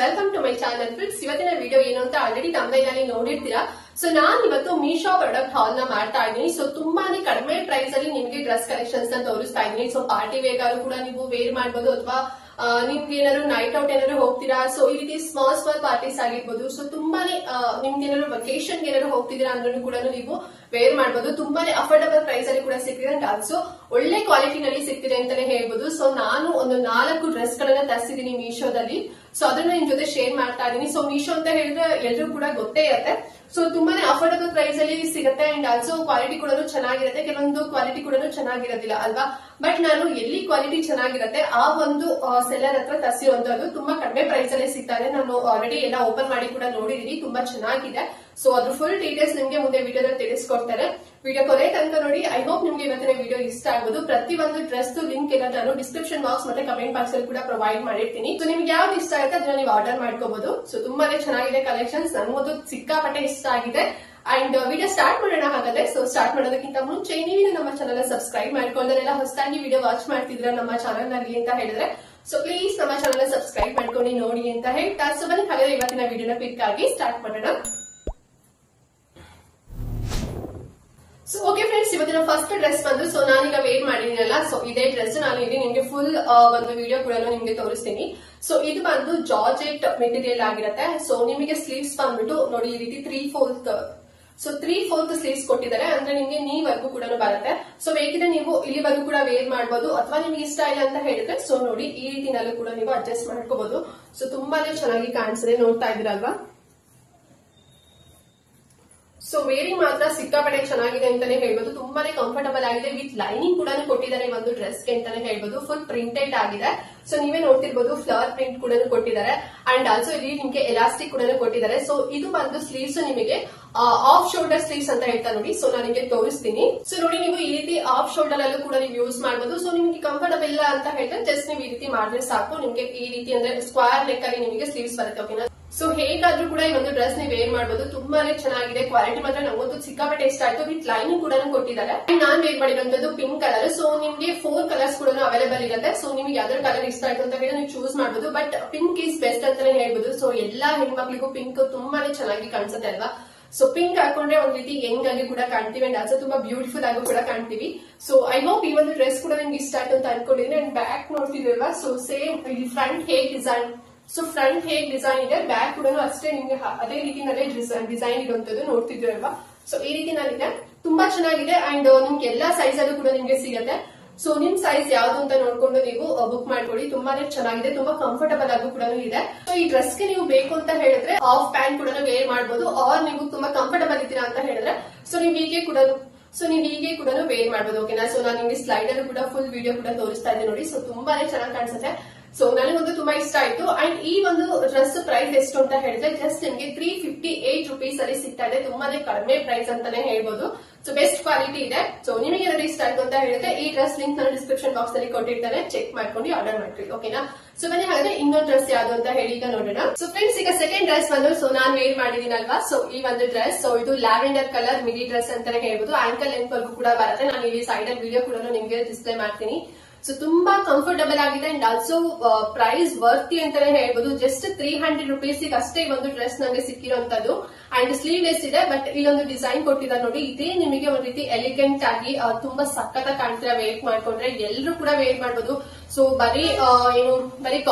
Welcome to my channel friends. ಇವತ್ತಿನ video ಏನು ಅಂತ ಆಲ್ರೆಡಿ ತಮಿಳ್ ನಲ್ಲಿ ನೋಡಿರ್ತೀರಾ. ಸೊ ನಾನು ಇವತ್ತು ಮೀಶೋ ಪ್ರಾಡಕ್ಟ್ ಹಾಲ್ ನ ಮಾಡ್ತಾ ಇದ್ದೀನಿ. ಸೊ ತುಂಬಾನೇ ಕಡಿಮೆ ಪ್ರೈಸ್ ಅಲ್ಲಿ ನಿಮಗೆ ಡ್ರೆಸ್ ಕಲೆಕ್ಷನ್ಸ್ ನ ತೋರಿಸ್ತಾ ಇದ್ದೀನಿ. ಸೊ ಪಾರ್ಟಿ ವೇರ್ ಕೂಡ ನೀವು ವೇರ್ ಮಾಡಬಹುದು, ಅಥವಾ ನಿಮ್ಗೆ ಏನಾದ್ರು ನೈಟ್ ಔಟ್ ಏನಾದ್ರು ಹೋಗ್ತೀರಾ, ಸೊ ಈ ರೀತಿ ಸ್ಮಾಲ್ ಪಾರ್ಟೀಸ್ ಆಗಿರ್ಬೋದು. ಸೊ ತುಂಬಾನೇ ನಿಮ್ಗೆ ಏನಾದ್ರು ವೆಕೇಶನ್ ಏನಾದ್ರು ಹೋಗ್ತಿದ್ದೀರಾ ಅಂದ್ರೂ ಕೂಡ ನೀವು ವೇರ್ ಮಾಡಬಹುದು. ತುಂಬಾನೇ ಅಫೋರ್ಡಬಲ್ ಪ್ರೈಸ್ ಅಲ್ಲಿ ಕೂಡ ಸಿಗ್ತಿದೆ ಅಂಡ್ ಆಲ್ಸೋ ಒಳ್ಳೆ ಕ್ವಾಲಿಟಿನಲ್ಲಿ ಸಿಗ್ತಿದೆ ಅಂತಾನೆ ಹೇಳ್ಬೋದು. ಸೊ ನಾನು ಒಂದು 4 ಡ್ರೆಸ್ ಗಳನ್ನ ತರಿಸಿದೀನಿ ಮೀಶೋದಲ್ಲಿ. ಸೊ ಅದನ್ನ ನಿಮ್ ಜೊತೆ ಶೇರ್ ಮಾಡ್ತಾ ಇದೀನಿ. ಸೊ ಮೀಶೋ ಅಂತ ಹೇಳಿದ್ರೆ ಎಲ್ರೂ ಕೂಡ ಗೊತ್ತೇ ಇರುತ್ತೆ. ಸೊ ತುಂಬಾನೇ ಅಫೋರ್ಡಬಲ್ ಪ್ರೈಸ್ ಅಲ್ಲಿ ಸಿಗುತ್ತೆ ಅಂಡ್ ಆಲ್ಸೋ ಕ್ವಾಲಿಟಿ ಕೂಡ ಚೆನ್ನಾಗಿರುತ್ತೆ. ಕೆಲವೊಂದು ಕ್ವಾಲಿಟಿ ಕೂಡ ಚೆನ್ನಾಗಿರೋದಿಲ್ಲ ಅಲ್ವಾ. ಬಟ್ ನಾನು ಎಲ್ಲಿ ಕ್ವಾಲಿಟಿ ಚೆನ್ನಾಗಿರುತ್ತೆ ಆ ಒಂದು ಸೆಲ್ಲರ್ ಹತ್ರ ತರಿಸಿರುವಂತದ್ದು ತುಂಬಾ ಕಡಿಮೆ ಪ್ರೈಸ್ ಅಲ್ಲಿ ಸಿಗ್ತಾರೆ. ನಾನು ಆಲ್ರೆಡಿ ಎಲ್ಲ ಓಪನ್ ಮಾಡಿ ಕೂಡ ನೋಡಿದೀನಿ, ತುಂಬಾ ಚೆನ್ನಾಗಿದೆ. ಸೊ ಅದ್ರ ಫುಲ್ ಡೀಟೇಲ್ಸ್ ನಿಮ್ಗೆ ಮುಂದೆ ವಿಡಿಯೋದಲ್ಲಿ ತಿಳಿಸ್ಕೊಡ್ತಾರೆ. ವಿಡಿಯೋ ಕೊನೆ ತನಕ ನೋಡಿ. ಐ ಹೋಪ್ ನಿಮ್ಗೆ ಇವತ್ತಿನ ವಿಡಿಯೋ ಇಷ್ಟ ಆಗ್ಬೋದು. ಪ್ರತಿ ಒಂದು ಡ್ರೆಸ್ ಲಿಂಕ್ ಎಲ್ಲ ನಾನು ಡಿಸ್ಕ್ರಿಪ್ಷನ್ ಬಾಕ್ಸ್ ಮತ್ತೆ ಕಮೆಂಟ್ ಬಾಕ್ಸ್ ಅಲ್ಲಿ ಕೂಡ ಪ್ರೊವೈಡ್ ಮಾಡಿರ್ತೀನಿ. ಸೊ ನಿಮ್ಗೆ ಯಾವ್ದು ಇಷ್ಟ ಆಗುತ್ತೆ ಅದನ್ನ ನೀವು ಆರ್ಡರ್ ಮಾಡ್ಕೋಬಹುದು. ಸೊ ತುಂಬಾನೇ ಚೆನ್ನಾಗಿದೆ ಕಲೆಕ್ಷನ್ಸ್, ನನ್ಗೊಂದು ಸಿಕ್ಕಾಪಟ್ಟೆ ಇಷ್ಟ ಆಗಿದೆ. ಅಂಡ್ ವಿಡಿಯೋ ಸ್ಟಾರ್ಟ್ ಮಾಡೋಣ ಹಾಗಾದ್ರೆ. ಸೊ ಸ್ಟಾರ್ಟ್ ಮಾಡೋದಕ್ಕಿಂತ ಮುಂಚೆ ನೀವು ನಮ್ಮ ಚಾನಲ್ ಸಬ್ಸ್ಕ್ರೈಬ್ ಮಾಡ್ಕೊಂಡ್ರೆಲ್ಲ ಹೊಸದಾಗಿ ವಿಡಿಯೋ ವಾಚ್ ಮಾಡ್ತಿದ್ರ ನಮ್ಮ ಚಾನಲ್ ನಲ್ಲಿ ಅಂತ ಹೇಳಿದ್ರೆ ಸೊ ಪ್ಲೀಸ್ ನಮ್ಮ ಚಾನಲ್ ಸಬ್ಸ್ಕ್ರೈಬ್ ಮಾಡ್ಕೊಂಡು ನೋಡಿ ಅಂತ ಹೇಳ್ತಾ ಸೊ ಬನ್ನಿ ಹಾಗಾದ್ರೆ ಇವತ್ತಿನ ವಿಡಿಯೋನ ಕ್ವಿಕ್ ಆಗಿ ಸ್ಟಾರ್ಟ್ ಮಾಡೋಣ. ಸೊ ಓಕೆ ಫ್ರೆಂಡ್ಸ್, ಇವತ್ತಿನ ಫಸ್ಟ್ ಡ್ರೆಸ್ ಬಂದು ಸೊ ನಾನೀಗ ವೇರ್ ಮಾಡಿದೀನಲ್ಲ, ಸೊ ಇದೇ ಡ್ರೆಸ್ ನಾನು ಇಲ್ಲಿ ನಿಮ್ಗೆ ಫುಲ್ ಒಂದು ವಿಡಿಯೋ ಕೂಡ ನಿಮ್ಗೆ ತೋರಿಸ್ತೀನಿ. ಸೊ ಇದು ಬಂದು ಜಾರ್ಜೆಟ್ ಮೆಟೀರಿಯಲ್ ಆಗಿರುತ್ತೆ. ಸೊ ನಿಮಗೆ ಸ್ಲೀವ್ಸ್ ಬಂದ್ಬಿಟ್ಟು ನೋಡಿ ಈ ರೀತಿ 3/4 ಸ್ಲೀವ್ಸ್ ಕೊಟ್ಟಿದ್ದಾರೆ. ಅಂದ್ರೆ ನಿಮ್ಗೆ ನೀವರೆಗೂ ಕೂಡ ಬರುತ್ತೆ. ಸೊ ಬೇಕಿದ್ರೆ ನೀವು ಇಲ್ಲಿವರೆಗೂ ಕೂಡ ವೇರ್ ಮಾಡಬಹುದು, ಅಥವಾ ನಿಮ್ಗೆ ಇಷ್ಟ ಇಲ್ಲ ಅಂತ ಹೇಳಿದ್ರೆ ಸೊ ನೋಡಿ ಈ ರೀತಿನಲ್ಲೂ ಕೂಡ ನೀವು ಅಡ್ಜಸ್ಟ್ ಮಾಡ್ಕೋಬಹುದು. ಸೊ ತುಂಬಾನೇ ಚೆನ್ನಾಗಿ ಕಾಣಿಸಿದೆ, ನೋಡ್ತಾ ಇದ್ದೀರಲ್ವಾ. ಸೊ ವೇರಿಂಗ್ ಮಾತ್ರ ಸಿಕ್ಕಾಪಟ್ಟೆ ಚೆನ್ನಾಗಿದೆ ಅಂತಾನೆ ಹೇಳ್ಬೋದು. ತುಂಬಾನೇ ಕಂಫರ್ಟಬಲ್ ಆಗಿದೆ. ವಿತ್ ಲೈನಿಂಗ್ ಕೂಡ ಕೊಟ್ಟಿದ್ದಾರೆ ಒಂದು ಡ್ರೆಸ್ ಗೆ ಅಂತಾನೆ ಹೇಳ್ಬೋದು. ಫುಲ್ ಪ್ರಿಂಟೆಡ್ ಆಗಿದೆ. ಸೊ ನೀವೇ ನೋಡ್ತಿರ್ಬೋದು, ಫ್ಲವರ್ ಪ್ರಿಂಟ್ ಕೂಡ ಕೊಟ್ಟಿದ್ದಾರೆ. ಅಂಡ್ ಆಲ್ಸೋ ಇಲ್ಲಿ ನಿಮ್ಗೆ ಎಲಾಸ್ಟಿಕ್ ಕೂಡ ಕೊಟ್ಟಿದ್ದಾರೆ. ಸೊ ಇದು ಬಂದು ಸ್ಲೀವ್ಸ್ ನಿಮಗೆ ಆಫ್ ಶೋಲ್ಡರ್ ಸ್ಲೀವ್ಸ್ ಅಂತ ಹೇಳ್ತಾ ನೋಡಿ. ಸೊ ನಾನು ನಿಮಗೆ ತೋರಿಸ್ತೀನಿ. ಸೊ ನೋಡಿ ನೀವು ಈ ರೀತಿ ಆಫ್ ಶೋಲ್ಡರ್ ಅಲ್ಲೂ ಕೂಡ ನೀವು ಯೂಸ್ ಮಾಡಬಹುದು. ಸೊ ನಿಮ್ಗೆ ಕಂಫರ್ಟಬಲ್ ಇಲ್ಲ ಅಂತ ಹೇಳಿದ್ರೆ ಜಸ್ಟ್ ನೀವು ಈ ರೀತಿ ಮಾಡಿದ್ರೆ ಸಾಕು. ನಿಮ್ಗೆ ಈ ರೀತಿ ಅಂದ್ರೆ ಸ್ಕ್ವೇರ್ ನೆಕ್ ಅಲ್ಲಿ ನಿಮಗೆ ಸ್ಲೀವ್ಸ್ ಬರುತ್ತೆ. ಓಕೆನಾ. ಸೊ ಹೇಗಾದ್ರೂ ಕೂಡ ಈ ಒಂದು ಡ್ರೆಸ್ ನೀವು ವೇರ್ ಮಾಡಬಹುದು. ತುಂಬಾನೇ ಚೆನ್ನಾಗಿದೆ. ಕ್ವಾಲಿಟಿ ಮಾತ್ರ ನಮಗೊಂದು ಸಿಕ್ಕಾಪಟ್ಟೆ ಇಷ್ಟ ಆಯ್ತು. ವಿತ್ ಲೈನಿಂಗ್ ಕೂಡ ಕೊಟ್ಟಿದ್ದಾರೆ. ನಾನ್ ವೇರ್ ಮಾಡಿರುವಂತದ್ದು ಪಿಂಕ್ ಕಲರ್. ಸೊ ನಿಮ್ಗೆ 4 ಕಲರ್ಸ್ ಕೂಡ ಅವೈಲೇಬಲ್ ಇರುತ್ತೆ. ಸೊ ನಿಮ್ಗೆ ಯಾವ್ದಾದ್ರು ಕಲರ್ ಇಷ್ಟ ಆಯ್ತು ಅಂತ ಹೇಳಿ ನೀವು ಚೂಸ್ ಮಾಡಬಹುದು. ಬಟ್ ಪಿಂಕ್ ಈಸ್ ಬೆಸ್ಟ್ ಅಂತಾನೆ ಹೇಳ್ಬೋದು. ಸೊ ಎಲ್ಲಾ ಹೆಣ್ಮಕ್ಳಿಗೂ ಪಿಂಕ್ ತುಂಬಾನೇ ಚೆನ್ನಾಗಿ ಕಾಣಿಸುತ್ತೆ ಅಲ್ವಾ. ಸೊ ಪಿಂಕ್ ಹಾಕೊಂಡ್ರೆ ಒಂದ್ ರೀತಿ ಯಂಗ್ ಆಗಿ ಕೂಡ ಕಾಣ್ತೀವಿ ಅಂಡ್ ಆಲ್ಸೋ ತುಂಬಾ ಬ್ಯೂಟಿಫುಲ್ ಆಗಿ ಕೂಡ ಕಾಣ್ತೀವಿ. ಸೊ ಐ ಹೋಪ್ ಈ ಒಂದು ಡ್ರೆಸ್ ಕೂಡ ನಿಮ್ಗೆ ಇಷ್ಟ ಆಯ್ತು ಅಂತ ಅನ್ಕೊಂಡಿದ್ದೀನಿ. ಅಂಡ್ ಬ್ಯಾಕ್ ನೋಡ್ತಿದ್ರಲ್ವಾ. ಸೊ ಸೇಮ್ ಇಲ್ಲಿ ಫ್ರಂಟ್ ಹೇಗ್ ಡಿಸೈನ್, ಸೊ ಫ್ರಂಟ್ ಹೇಗ್ ಡಿಸೈನ್ ಇದೆ, ಬ್ಯಾಕ್ ಕೂಡ ಅಷ್ಟೇ ನಿಮ್ಗೆ ಅದೇ ರೀತಿನಲ್ಲೇ ಡಿಸೈನ್ ಇರುವಂತದ್ದು ನೋಡ್ತಿದ್ರಲ್ವಾ. ಸೊ ಈ ರೀತಿನಲ್ಲಿದೆ, ತುಂಬಾ ಚೆನ್ನಾಗಿದೆ. ಅಂಡ್ ನಿಮ್ಗೆ ಎಲ್ಲಾ ಸೈಜ್ ಅಲ್ಲೂ ಕೂಡ ನಿಮ್ಗೆ ಸಿಗುತ್ತೆ. ಸೊ ನಿಮ್ ಸೈಜ್ ಯಾವ್ದು ಅಂತ ನೋಡ್ಕೊಂಡು ನೀವು ಬುಕ್ ಮಾಡ್ಕೊಳ್ಳಿ. ತುಂಬಾನೇ ಚೆನ್ನಾಗಿದೆ, ತುಂಬಾ ಕಂಫರ್ಟಬಲ್ ಆಗು ಕೂಡ ಇದೆ. ಸೊ ಈ ಡ್ರೆಸ್ ಗೆ ನೀವು ಬೇಕು ಅಂತ ಹೇಳಿದ್ರೆ ಹಾಫ್ ಪ್ಯಾಂಟ್ ಕೂಡ ವೇರ್ ಮಾಡಬಹುದು, ಆರ್ ನೀವು ತುಂಬಾ ಕಂಫರ್ಟಬಲ್ ಇದ್ದೀರಾ ಅಂತ ಹೇಳಿದ್ರೆ ಸೊ ನೀವು ಹೀಗೆ ಕೂಡ ವೇರ್ ಮಾಡಬಹುದು. ಓಕೆನಾ. ಸೊ ನಾನು ನಿಮ್ಗೆ ಸ್ಲೈಡ್ ಅಲ್ಲೂ ಕೂಡ ಫುಲ್ ವಿಡಿಯೋ ಕೂಡ ತೋರಿಸ್ತಾ ಇದ್ದೆ ನೋಡಿ. ಸೊ ತುಂಬಾನೇ ಚೆನ್ನಾಗಿ ಕಾಣಿಸುತ್ತೆ. ಸೊ ನನಗೊಂದು ತುಂಬಾ ಇಷ್ಟ ಆಯ್ತು. ಅಂಡ್ ಈ ಒಂದು ಡ್ರೆಸ್ ಪ್ರೈಸ್ ಎಷ್ಟು ಅಂತ ಹೇಳಿದ್ರೆ ಜಸ್ಟ್ ನಿಮ್ಗೆ 358 ರುಪೀಸ್ ಅಲ್ಲಿ ಸಿಗ್ತಾ ಇದೆ. ತುಂಬಾನೇ ಕಡಿಮೆ ಪ್ರೈಸ್ ಅಂತಾನೆ ಹೇಳ್ಬೋದು. ಸೊ ಬೆಸ್ಟ್ ಕ್ವಾಲಿಟಿ ಇದೆ. ಸೊ ನಿಮಗೆ ಏನಾದ್ರು ಇಷ್ಟ ಆಯ್ತು ಅಂತ ಹೇಳಿದ್ರೆ ಈ ಡ್ರೆಸ್ ಲಿಂಕ್ ನಾನು ಡಿಸ್ಕ್ರಿಪ್ಷನ್ ಬಾಕ್ಸ್ ಅಲ್ಲಿ ಕೊಟ್ಟಿರ್ತಾರೆ, ಚೆಕ್ ಮಾಡ್ಕೊಂಡು ಆರ್ಡರ್ ಮಾಡ್ಕೊಳ್ಳಿ. ಓಕೆನಾ. ಸೊ ಬನ್ನಿ ಹಾಗಾದ್ರೆ ಇನ್ನೊಂದು ಡ್ರೆಸ್ ಯಾವ್ದು ಅಂತ ಹೇಳಿ ಈಗ ನೋಡೋಣ. ಸೊ ಫ್ರೆಂಡ್ಸ್, ಈಗ ಸೆಕೆಂಡ್ ಡ್ರೆಸ್ ಬಂದು ಸೊ ನಾನ್ ವೇರ್ ಮಾಡಿದೀನಲ್ವಾ. ಸೊ ಈ ಒಂದು ಡ್ರೆಸ್, ಸೊ ಇದು ಲ್ಯಾವೆಂಡರ್ ಕಲರ್ ಮಿಡಿ ಡ್ರೆಸ್ ಅಂತಾನೆ ಹೇಳ್ಬೋದು. ಆಂಕಲ್ ಲೆಂತ್ ವರ್ಗೂ ಕೂಡ ಬರುತ್ತೆ. ನಾನು ಇಲ್ಲಿ ಸೈಡ್ ಅಲ್ಲಿ ವಿಡಿಯೋ ಕೂಡ ನಿಮ್ಗೆ ಡಿಸ್ಪ್ಲೇ ಮಾಡ್ತೀನಿ. ಸೊ ತುಂಬಾ ಕಂಫರ್ಟಬಲ್ ಆಗಿದೆ ಅಂಡ್ ಆಲ್ಸೋ ಪ್ರೈಸ್ ವರ್ತಿ ಅಂತಾನೆ ಹೇಳ್ಬೋದು. ಜಸ್ಟ್ 300 ರುಪೀಸ್ ಅಷ್ಟೇ ಒಂದು ಡ್ರೆಸ್ ನಂಗೆ ಸಿಕ್ಕಿರುವಂತದ್ದು. ಅಂಡ್ ಸ್ಲೀವ್ಲೆಸ್ ಇದೆ. ಬಟ್ ಇಲ್ಲೊಂದು ಡಿಸೈನ್ ಕೊಟ್ಟಿದ್ದಾರೆ ನೋಡಿ. ಇದೇ ನಿಮಗೆ ಒಂದ್ ರೀತಿ ಎಲಿಗೆಂಟ್ ಆಗಿ ತುಂಬಾ ಸಖತ್ ಕಾಣ್ತೀರಾ ವೇರ್ ಮಾಡ್ಕೊಂಡ್ರೆ. ಎಲ್ಲರೂ ಕೂಡ ವೇರ್ ಮಾಡಬಹುದು. ಸೊ ಬರೀ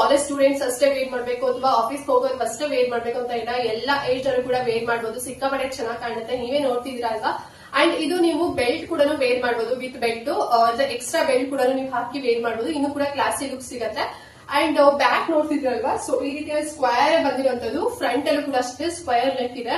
ಕಾಲೇಜ್ ಸ್ಟೂಡೆಂಟ್ಸ್ ಅಷ್ಟೇ ವೇರ್ ಮಾಡ್ಬೇಕು, ಅಥವಾ ಆಫೀಸ್ ಹೋಗೋರು ಅಷ್ಟೇ ವೇರ್ ಮಾಡ್ಬೇಕು ಅಂತ ಇಲ್ಲ, ಎಲ್ಲಾ ಏಜ್ ಅವರು ಕೂಡ ವೇರ್ ಮಾಡಬಹುದು. ಸಿಕ್ಕಾಪಟ್ಟೆ ಚೆನ್ನಾಗಿ ಕಾಣುತ್ತೆ, ನೀವೇ ನೋಡ್ತಿದ್ದೀರಾ ಅಲ್ವಾ. ಅಂಡ್ ಇದು ನೀವು ಬೆಲ್ಟ್ ಕೂಡ ವೇರ್ ಮಾಡಬಹುದು. ವಿತ್ ಬೆಲ್ಟ್ ಎಕ್ಸ್ಟ್ರಾ ಬೆಲ್ಟ್ ಕೂಡ ನೀವು ಹಾಕಿ ವೇರ್ ಮಾಡಬಹುದು. ಇನ್ನು ಕೂಡ ಕ್ಲಾಸಿ ಲುಕ್ ಸಿಗುತ್ತೆ. ಅಂಡ್ ಬ್ಯಾಕ್ ನೋಡ್ತಿದ್ರಲ್ವಾ. ಸೊ ಈ ರೀತಿ ಸ್ಕ್ವೇರ್ ಬಂದಿರುವಂತದ್ದು. ಫ್ರಂಟ್ ಅಲ್ಲೂ ಕೂಡ ಅಷ್ಟೇ ಸ್ಕ್ವೇರ್ ನೆಕ್ ಇದೆ.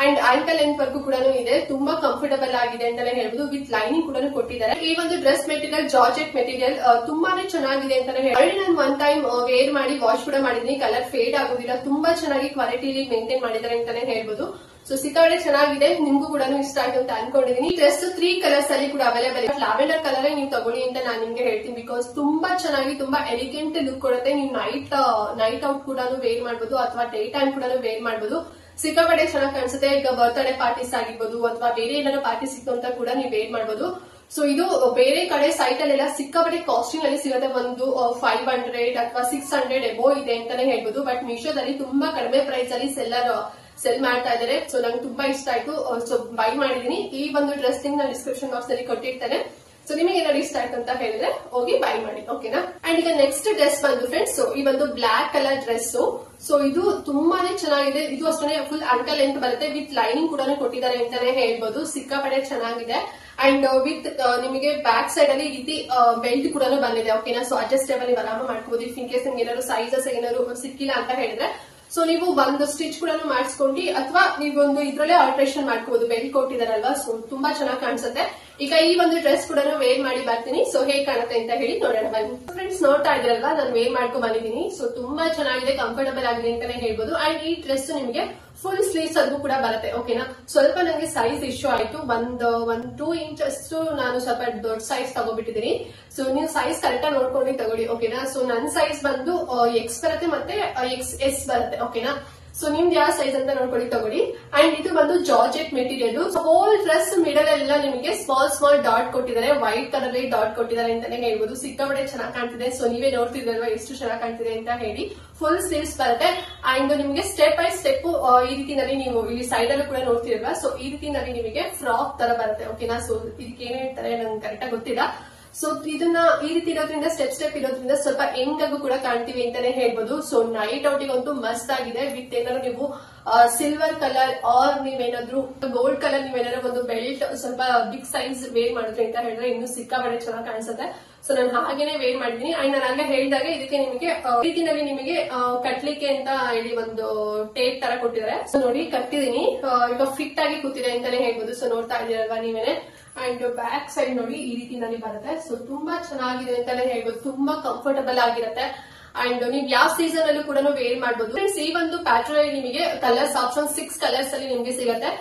ಅಂಡ್ ಆಂಕಲ್ ಲೆಂತ್ ವರ್ಗೂ ಕೂಡ ಇದೆ. ತುಂಬಾ ಕಂಫರ್ಟಬಲ್ ಆಗಿದೆ ಅಂತಾನೆ ಹೇಳ್ಬೋದು. ವಿತ್ ಲೈನಿಂಗ್ ಕೂಡ ಕೊಟ್ಟಿದ್ದಾರೆ. ಈ ಒಂದು ಡ್ರೆಸ್ ಮೆಟೀರಿಯಲ್ ಜಾರ್ಜೆಟ್ ಮೆಟೀರಿಯಲ್ ತುಂಬಾನೇ ಚೆನ್ನಾಗಿದೆ ಅಂತಾನೆ ಹೇಳಿ. ನಾನು ಒನ್ ಟೈಮ್ ವೇರ್ ಮಾಡಿ ವಾಶ್ ಕೂಡ ಮಾಡಿದೀನಿ. ಕಲರ್ ಫೇಡ್ ಆಗೋದಿಲ್ಲ. ತುಂಬಾ ಚೆನ್ನಾಗಿ ಕ್ವಾಲಿಟಿಲಿ ಮೇಂಟೈನ್ ಮಾಡಿದ್ದಾರೆ ಅಂತಾನೆ ಹೇಳ್ಬೋದು. ಸೊ ಸಿಕ್ಕಾಪಟ್ಟೆ ಚೆನ್ನಾಗಿದೆ. ನಿಮ್ಗೂ ಕೂಡ ಇಷ್ಟ ಆಯ್ತು ಅಂತ ಅನ್ಕೊಂಡಿದೀನಿ. ಈ ಡ್ರೆಸ್ 3 ಕಲರ್ಸ್ ಅಲ್ಲಿ ಕೂಡ ಅವೈಲೇಬಲ್ ಇದೆ. ಲ್ಯಾವೆಂಡರ್ ಕಲರ್ ನೀವು ತಗೊಳ್ಳಿ ಅಂತ ನಾನು ನಿಮ್ಗೆ ಹೇಳ್ತೀನಿ. ಬಿಕಾಸ್ ತುಂಬಾ ಚೆನ್ನಾಗಿ ತುಂಬಾ ಎಲಿಗೆಂಟ್ ಲುಕ್ ಕೊಡುತ್ತೆ. ನೀವು ನೈಟ್ ಔಟ್ ಕೂಡ ವೇರ್ ಮಾಡಬಹುದು, ಅಥವಾ ಡೇ ಟೈಮ್ ಕೂಡ ವೇರ್ ಮಾಡಬಹುದು. ಸಿಕ್ಕಾಪಟ್ಟೆ ಚೆನ್ನಾಗಿ ಕಾಣಿಸುತ್ತೆ. ಈಗ ಬರ್ತ್ಡೇ ಪಾರ್ಟೀಸ್ ಆಗಿರ್ಬೋದು, ಅಥವಾ ಬೇರೆ ಏನಾದ್ರು ಪಾರ್ಟೀಸ್ ಇತ್ತು ಅಂತ ಕೂಡ ನೀವು ವೇರ್ ಮಾಡಬಹುದು. ಸೊ ಇದು ಬೇರೆ ಕಡೆ ಸೈಟ್ ಅಲ್ಲೆಲ್ಲ ಸಿಕ್ಕಾಪಟ್ಟೆ ಕಾಸ್ಟಿಂಗ್ ಅಲ್ಲಿ ಸಿಗುತ್ತೆ, ಒಂದು 500 ಅಥವಾ 600 ಎಬೋ ಇದೆ ಅಂತಾನೆ ಹೇಳ್ಬೋದು. ಬಟ್ ಮೀಶೋದಲ್ಲಿ ತುಂಬಾ ಕಡಿಮೆ ಪ್ರೈಸ್ ಅಲ್ಲಿ ಸೆಲ್ ಮಾಡ್ತಾ ಇದ್ದಾರೆ. ಸೊ ನಂಗೆ ತುಂಬಾ ಇಷ್ಟ ಆಯ್ತು, ಸೊ ಬೈ ಮಾಡಿದೀನಿ. ಈ ಒಂದು ಡ್ರೆಸ್ ಲಿಂಕ್ ನಾನು ಡಿಸ್ಕ್ರಿಪ್ಷನ್ ಬಾಕ್ಸ್ ಅಲ್ಲಿ ಕೊಟ್ಟಿರ್ತೇನೆ. ಸೊ ನಿಮಗೆ ಏನಾದ್ರು ಇಷ್ಟ ಆಯ್ತು ಅಂತ ಹೇಳಿದ್ರೆ ಹೋಗಿ ಬೈ ಮಾಡಿ, ಓಕೆನಾ. ಅಂಡ್ ಈಗ ನೆಕ್ಸ್ಟ್ ಡ್ರೆಸ್ ಬಂದು ಫ್ರೆಂಡ್ಸ್, ಸೊ ಈ ಒಂದು ಬ್ಲಾಕ್ ಕಲರ್ ಡ್ರೆಸ್. ಸೊ ಇದು ತುಂಬಾನೇ ಚೆನ್ನಾಗಿದೆ. ಇದು ಅಷ್ಟೇ ಫುಲ್ ಅಂಕಲ್ ಲೆಂತ್ ಬರುತ್ತೆ, ವಿತ್ ಲೈನಿಂಗ್ ಕೂಡ ಕೊಟ್ಟಿದ್ದಾರೆ ಅಂತಾನೆ ಹೇಳ್ಬೋದು. ಸಿಕ್ಕಾಪಟ್ಟೆ ಚೆನ್ನಾಗಿದೆ. ಅಂಡ್ ವಿತ್ ನಿಮಗೆ ಬ್ಯಾಕ್ ಸೈಡ್ ಅಲ್ಲಿ ಈ ರೀತಿ ಬೆಲ್ಟ್ ಕೂಡ ಬಂದಿದೆ, ಓಕೆನಾ. ಸೊ ಅಡ್ಜಸ್ಟೇಬಲ್ ನೀವು ಆರಾಮ ಮಾಡ್ಕೋಬಹುದು. ಇಫ್ ಇನ್ ಕೇಸ್ ನಿಮ್ಗೆ ಏನಾದ್ರು ಸೈಜಸ್ ಏನಾದ್ರು ಸಿಕ್ಕಿಲ್ಲ ಅಂತ ಹೇಳಿದ್ರೆ ಸೊ ನೀವು ಒಂದು ಸ್ಟಿಚ್ ಕೂಡ ಮಾಡಿಸ್ಕೊಂಡು ಅಥವಾ ನೀವೊಂದು ಇದ್ರಲ್ಲೇ ಆಲ್ಟ್ರೇಷನ್ ಮಾಡ್ಕೋಬಹುದು. ಬೆಲ್ಟ್ ಕೊಟ್ಟಿದಾರಲ್ವಾ, ಸೊ ತುಂಬಾ ಚೆನ್ನಾಗಿ ಕಾಣಿಸುತ್ತೆ. ಈಗ ಈ ಒಂದು ಡ್ರೆಸ್ ಕೂಡ ವೇರ್ ಮಾಡಿ ಬರ್ತೀನಿ. ಸೊ ಹೇಗ್ ಕಾಣುತ್ತೆ ಅಂತ ಹೇಳಿ ನೋಡೋಣ ಬನ್ನಿ. ಫ್ರೆಂಡ್ಸ್ ನೋಡ್ತಾ ಇದ್ರಲ್ವಾ, ನಾನು ವೇರ್ ಮಾಡ್ಕೊಂಡು ಬಂದಿದ್ದೀನಿ. ಸೊ ತುಂಬಾ ಚೆನ್ನಾಗಿದೆ, ಕಂಫರ್ಟಬಲ್ ಆಗಿದೆ ಅಂತಾನೆ ಹೇಳ್ಬೋದು. ಅಂಡ್ ಈ ಡ್ರೆಸ್ ನಿಮಗೆ ಫುಲ್ ಸ್ಲೀವ್ಸ್ ಅದು ಕೂಡ ಬರುತ್ತೆ, ಓಕೆನಾ. ಸ್ವಲ್ಪ ನಂಗೆ ಸೈಜ್ ಇಶ್ಯೂ ಆಯ್ತು, ಒಂದು 2 ಇಂಚ್ ಅಷ್ಟು ನಾನು ಸ್ವಲ್ಪ ದೊಡ್ಡ ಸೈಜ್ ತಗೋಬಿಟ್ಟಿದ್ದೀನಿ. ಸೊ ನೀವು ಸೈಜ್ ಕರೆಕ್ಟ್ ಆಗಿ ನೋಡ್ಕೊಂಡು ತಗೊಳ್ಳಿ, ಓಕೆನಾ. ಸೊ ನನ್ನ ಸೈಜ್ ಬಂದು ಎಕ್ಸ್ ಬರುತ್ತೆ ಮತ್ತೆ XS ಬರುತ್ತೆ, ಓಕೆನಾ. ಸೊ ನಿಮ್ದು ಯಾವ ಸೈಜ್ ಅಂತ ನೋಡ್ಕೊಳ್ಳಿ ತಗೊಳ್ಳಿ. ಅಂಡ್ ಇದು ಬಂದು georgette material. Whole dress middle ಎಲ್ಲ ನಿಮಗೆ ಸ್ಮಾಲ್ ಡಾಟ್ ಕೊಟ್ಟಿದ್ದಾರೆ, ವೈಟ್ ಕಲರ್ ಡಾಟ್ ಕೊಟ್ಟಿದ್ದಾರೆ ಅಂತಾನೆ ಹೇಳ್ಬೋದು. ಸಿಕ್ಕಾಪಟ್ಟೆ ಚೆನ್ನಾಗಿ ಕಾಣ್ತಿದೆ. ಸೊ ನೀವೇ ನೋಡ್ತಿದ್ರಲ್ವಾ ಎಷ್ಟು ಚೆನ್ನಾಗಿ ಕಾಣ್ತಿದೆ ಅಂತ ಹೇಳಿ. ಫುಲ್ ಸ್ಲೀವ್ಸ್ ಬರುತ್ತೆ. ಅಂಡ್ ನಿಮಗೆ ಸ್ಟೆಪ್ ಬೈ ಸ್ಟೆಪ್ ಈ ರೀತಿನಲ್ಲಿ ನೀವು ಇಲ್ಲಿ ಸೈಡ್ ಅಲ್ಲೂ ಕೂಡ ನೋಡ್ತಿರಲ್ವಾ, ಸೊ ಈ ರೀತಿನಲ್ಲಿ ನಿಮಗೆ ಫ್ರಾಕ್ ತರ ಬರುತ್ತೆ, ಓಕೆನಾ. ಸೊ ಇದಕ್ಕೆ ಏನ್ ಹೇಳ್ತಾರೆ ನಂಗೆ ಕರೆಕ್ಟ್ ಆಗಿ ಗೊತ್ತಿಲ್ಲ. ಸೊ ಇದನ್ನ ಈ ರೀತಿ ಇರೋದ್ರಿಂದ ಸ್ಟೆಪ್ ಇರೋದ್ರಿಂದ ಸ್ವಲ್ಪ ಯಂಗ್ ಆಗು ಕೂಡ ಕಾಣ್ತೀವಿ ಅಂತಾನೆ ಹೇಳ್ಬೋದು. ಸೊ ನೈಟ್ ಔಟಿಗೆ ಅಂತೂ ಮಸ್ತ್ ಆಗಿದೆ. ವಿತ್ ಏನಾದ್ರು ನೀವು ಸಿಲ್ವರ್ ಕಲರ್ ಆರ್ ನೀವೇನಾದ್ರೂ ಗೋಲ್ಡ್ ಕಲರ್ ನೀವೇನಾದ್ರು ಒಂದು ಬೆಲ್ಟ್ ಸ್ವಲ್ಪ ಬಿಗ್ ಸೈಜ್ ವೇರ್ ಮಾಡಿದ್ರಿ ಅಂತ ಹೇಳಿದ್ರೆ ಇನ್ನು ಸಿಕ್ಕಾಪಟ್ಟೆ ಚೆನ್ನಾಗಿ ಕಾಣಿಸುತ್ತೆ. ಸೊ ನಾನು ಹಾಗೇನೆ ವೇರ್ ಮಾಡಿದೀನಿ. ಅಂಡ್ ನಾನು ಆಗ ಹೇಳಿದಾಗ ಇದಕ್ಕೆ ನಿಮಗೆ ರೀತಿನಲ್ಲಿ ನಿಮಗೆ ಕಟ್ಲಿಕ್ಕೆ ಅಂತ ಹೇಳಿ ಒಂದು ಟೇಪ್ ತರ ಕೊಟ್ಟಿದ್ದಾರೆ. ಸೊ ನೋಡಿ ಕಟ್ಟಿದೀನಿ, ಈಗ ಫಿಟ್ ಆಗಿ ಕೂತಿದೆ ಅಂತಾನೆ ಹೇಳ್ಬೋದು. ಸೊ ನೋಡ್ತಾ ಇದೀರಲ್ವಾ ನೀವೇನೆ. ಅಂಡ್ ಬ್ಯಾಕ್ ಸೈಡ್ ನೋಡಿ ಈ ರೀತಿನಲ್ಲಿ ಬರುತ್ತೆ. ಸೊ ತುಂಬಾ ಚೆನ್ನಾಗಿದೆ ಅಂತಾನೆ ಹೇಳ್ಬೋದು, ತುಂಬಾ ಕಂಫರ್ಟಬಲ್ ಆಗಿರುತ್ತೆ. ಅಂಡ್ ನೀವು ಯಾವ ಸೀಸನ್ ಅಲ್ಲೂ ಕೂಡ ವೇರ್ ಮಾಡಬಹುದು. ಫ್ರೆಂಡ್ಸ್ ಈ ಒಂದು ಪ್ಯಾಟರ್ನ್ ಅಲ್ಲಿ ನಿಮಗೆ ಕಲರ್ಸ್ ಆಪ್ಷನ್ 6 ಕಲರ್ಸ್ ಅಲ್ಲಿ ನಿಮಗೆ ಸಿಗುತ್ತೆ.